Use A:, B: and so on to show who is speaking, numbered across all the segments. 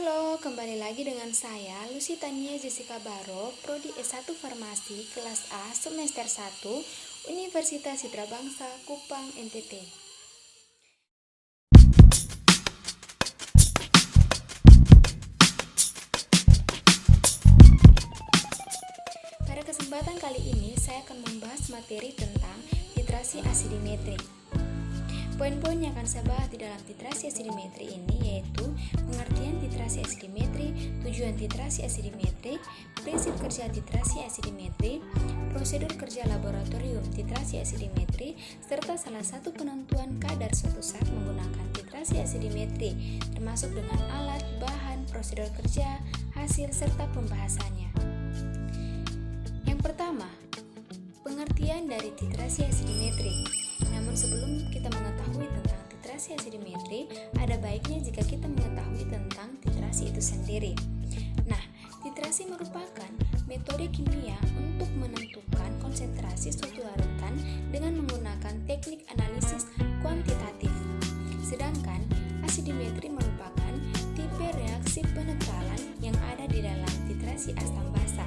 A: Halo, kembali lagi dengan saya Lucy Tania Jessica Baro, Prodi S1 Farmasi kelas A semester 1, Universitas Citra Bangsa, Kupang, NTT. Pada kesempatan kali ini saya akan membahas materi tentang titrasi asidimetri. Poin-poin yang akan saya bahas di dalam titrasi asidimetri ini yaitu pengertian titrasi asidimetri, tujuan titrasi asidimetri, prinsip kerja titrasi asidimetri, prosedur kerja laboratorium titrasi asidimetri, serta salah satu penentuan kadar suatu zat menggunakan titrasi asidimetri, termasuk dengan alat, bahan, prosedur kerja, hasil, serta pembahasannya. Yang pertama, pengertian dari titrasi asidimetri. Namun sebelum kita mengetahui tentang titrasi asidimetri, ada baiknya jika kita mengetahui tentang titrasi itu sendiri. Nah, titrasi merupakan metode kimia untuk menentukan konsentrasi suatu larutan dengan menggunakan teknik analisis kuantitatif. Sedangkan asidimetri merupakan tipe reaksi penetralan yang ada di dalam titrasi asam basa.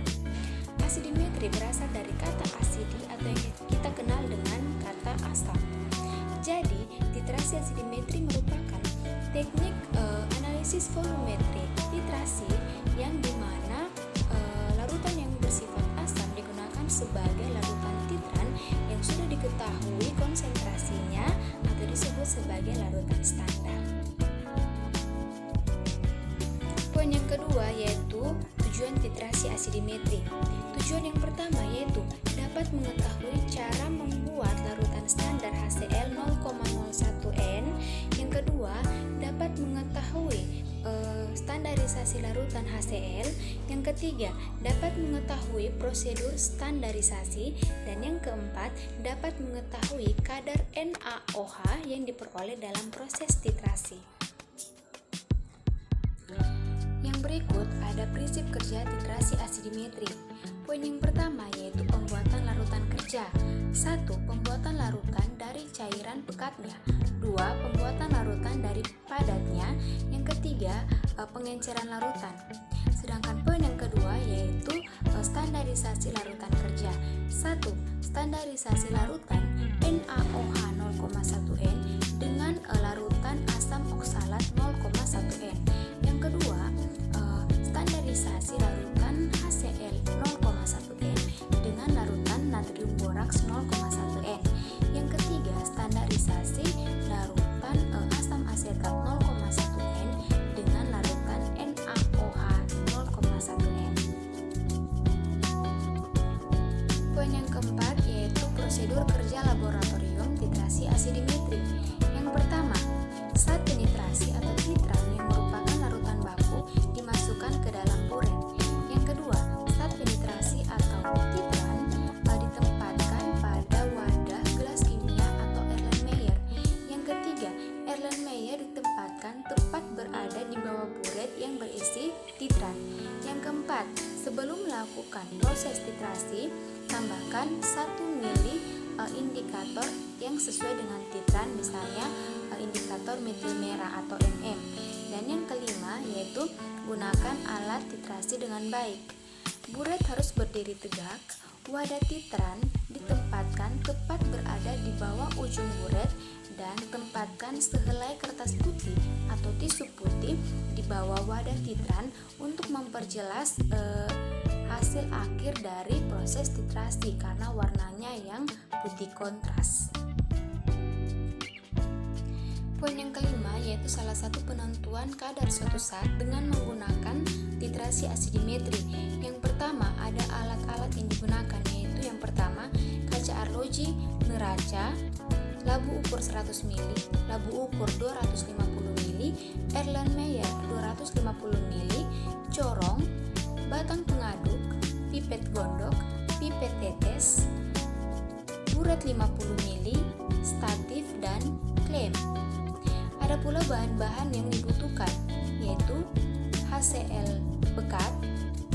A: Asidimetri berasal dari kata asidi atau yang kita kenal dengan kata asam. Jadi, titrasi asidimetri merupakan teknik analisis volumetri titrasi yang dimana larutan yang bersifat asam digunakan sebagai larutan titran yang sudah diketahui konsentrasinya atau disebut sebagai larutan standar. Poin yang kedua yaitu tujuan titrasi asidimetri. Tujuan yang pertama yaitu dapat mengetahui cara membuat larutan standar HCl 0,01N. Yang kedua, dapat mengetahui standarisasi larutan HCl. Yang ketiga, dapat mengetahui prosedur standarisasi. Dan yang keempat, dapat mengetahui kadar NaOH yang diperoleh dalam proses titrasi. Yang berikut ada prinsip kerja titrasi asidimetri. Poin yang pertama yaitu pembuatan larutan kerja. 1. Pembuatan larutan dari cairan pekatnya. 2. Pembuatan larutan dari padatnya. Yang ketiga, pengenceran larutan. Sedangkan poin yang kedua yaitu standarisasi larutan kerja. 1. Standarisasi larutan NaOH 0,1N dengan larutan asam oksalat 0,1N. Yang kedua, standarisasi larutan HCl 0,1N dengan larutan natrium boraks 0,1N. Yang ketiga, standarisasi larutan asam asetat 0,1N dengan larutan NaOH 0,1N. Poin yang keempat yaitu prosedur kerja laboratorium titrasi asidimetri. Yang pertama, zat penitrasi atau titran yang merupakan larutan baku dimasukkan ke dalam buret. Yang kedua, zat penitrasi atau titran ditempatkan pada wadah gelas kimia atau Erlenmeyer. Yang ketiga, Erlenmeyer ditempatkan tepat berada di bawah buret yang berisi titran. Yang keempat, sebelum melakukan proses titrasi, tambahkan 1 mili indikator yang sesuai dengan titran, misalnya indikator metil merah atau MM. Dan yang kelima yaitu gunakan alat titrasi dengan baik. Buret harus berdiri tegak, wadah titran ditempatkan tepat berada di bawah ujung buret dan tempatkan sehelai kertas putih atau tisu putih di bawah wadah titran untuk memperjelas hasil akhir dari proses titrasi karena warnanya yang putih kontras. Poin yang kelima yaitu salah satu penentuan kadar suatu zat dengan menggunakan titrasi asidimetri. Yang pertama ada alat-alat yang digunakan yaitu yang pertama kaca arloji, neraca, labu ukur 100 ml, labu ukur 250 ml, Erlenmeyer 250 ml, corong, batang pengaduk, pipet gondok, pipet tetes, buret 50 ml, statif, dan klem. Ada pula bahan-bahan yang dibutuhkan yaitu HCl pekat,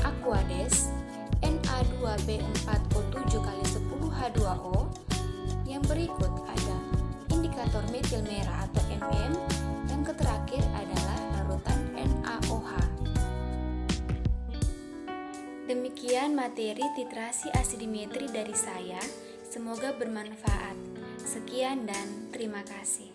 A: Aquades, Na2B4O7x10H2O. Yang berikut ada indikator metil merah atau MM. Yang terakhir adalah larutan NaOH. Demikian materi titrasi asidimetri dari saya. Semoga bermanfaat. Sekian dan terima kasih.